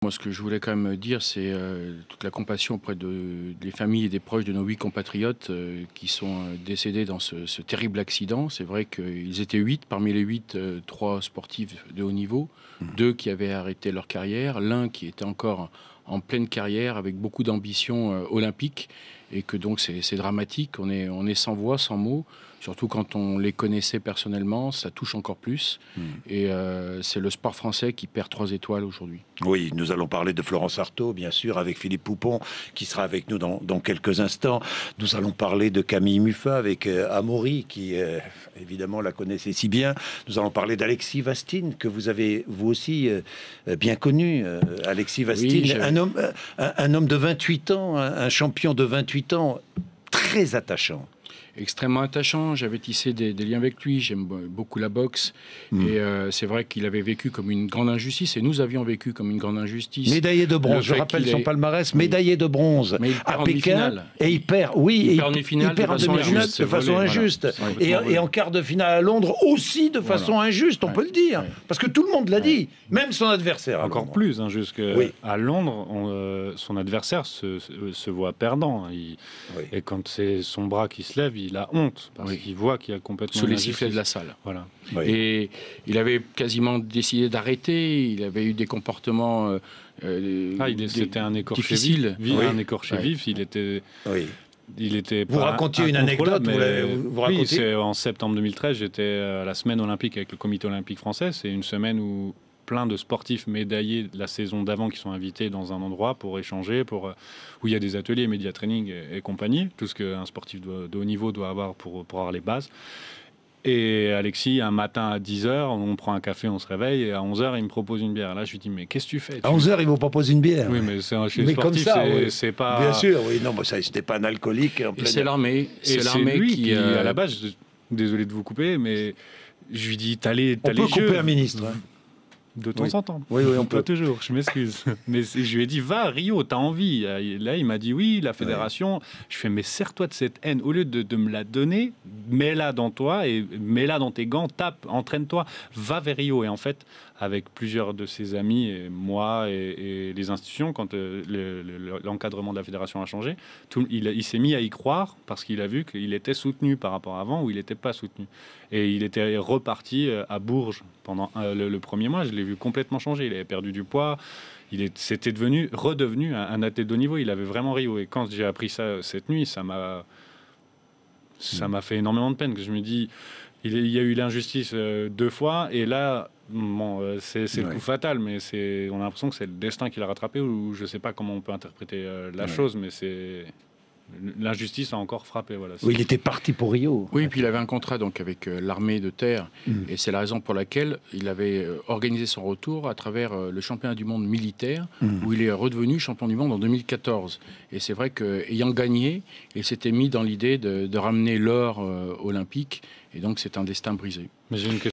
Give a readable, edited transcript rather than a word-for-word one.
Moi, ce que je voulais quand même dire, c'est toute la compassion auprès des familles et des proches de nos 8 compatriotes qui sont décédés dans ce terrible accident. C'est vrai qu'ils étaient 8, parmi les 8, 3 sportifs de haut niveau, 2 qui avaient arrêté leur carrière, l'un qui était encore en pleine carrière avec beaucoup d'ambition olympique, et que donc c'est dramatique. On est sans voix, sans mots. Surtout quand on les connaissait personnellement, ça touche encore plus. Et c'est le sport français qui perd 3 étoiles aujourd'hui. Oui, nous allons parler de Florence Artaud, bien sûr, avec Philippe Poupon, qui sera avec nous dans quelques instants. Nous allons parler de Camille Muffat avec Amaury, qui évidemment la connaissait si bien. Nous allons parler d'Alexis Vastine, que vous avez vous aussi bien connu. Alexis Vastine, oui, un homme de 28 ans, un champion de 28 ans, très attachant. Extrêmement attachant, j'avais tissé des liens avec lui, j'aime beaucoup la boxe, et c'est vrai qu'il avait vécu comme une grande injustice, et nous avions vécu comme une grande injustice. Médaillé de bronze, je rappelle son palmarès, médaillé de bronze à Pékin, et il perd, oui, il perd en demi-finale de façon injuste, et en quart de finale à Londres aussi de façon injuste, on peut le dire, parce que tout le monde l'a dit, même son adversaire. Encore plus injuste qu'à Londres, son adversaire se voit perdant, et quand c'est son bras qui se lève, il a honte, parce qu'il voit qu'il y a complètement... Sous les sifflets de la salle. Voilà. Et il avait quasiment décidé d'arrêter, il avait eu des comportements c'était un écorché difficile. Un écorché vif, il était... Il était vous racontiez une anecdote, oui, c'est en septembre 2013, j'étais à la semaine olympique avec le comité olympique français. C'est une semaine où plein de sportifs médaillés de la saison d'avant qui sont invités dans un endroit pour échanger, où il y a des ateliers, média training et compagnie, tout ce qu'un sportif de haut niveau doit avoir pour avoir les bases. Et Alexis, un matin à 10h, on prend un café, on se réveille, et à 11h, il me propose une bière. Là, je lui dis, mais qu'est-ce que tu fais? À 11h, il vous propose une bière? Oui, mais c'est un chez les sportifs, c'est pas... Bien sûr, oui, non, ça, c'était pas un alcoolique. C'est l'armée. C'est l'armée qui, à la base, désolé de vous couper, mais je lui dis, t'as les on peut couper un ministre, hein. De temps en temps. Oui, on peut. Pas toujours, je m'excuse. Mais je lui ai dit, va à Rio, t'as envie. Là, il m'a dit, oui, la fédération. Je fais, mais sers-toi de cette haine. Au lieu de me la donner, mets-la dans toi et mets-la dans tes gants, tape, entraîne-toi, va vers Rio. Et en fait, avec plusieurs de ses amis, et moi et les institutions, quand l'encadrement de la fédération a changé, il s'est mis à y croire parce qu'il a vu qu'il était soutenu par rapport à avant où il n'était pas soutenu. Et il était reparti à Bourges pendant le premier mois. Je l'ai vu complètement changer. Il avait perdu du poids. C'était redevenu un athlète de haut niveau. Il avait vraiment Rio. Et quand j'ai appris ça cette nuit, ça m'a fait énormément de peine. Que je me dis, il y a eu l'injustice 2 fois. Et là, bon, c'est le coup fatal. Mais on a l'impression que c'est le destin qui l'a rattrapé. Ou je ne sais pas comment on peut interpréter la chose. Mais l'injustice a encore frappé. Voilà. Oui, il était parti pour Rio. Oui, puis il avait un contrat donc avec l'armée de terre, et c'est la raison pour laquelle il avait organisé son retour à travers le championnat du monde militaire, où il est redevenu champion du monde en 2014. Et c'est vrai qu'ayant gagné, il s'était mis dans l'idée de ramener l'or olympique, et donc c'est un destin brisé. Mais j'ai une question.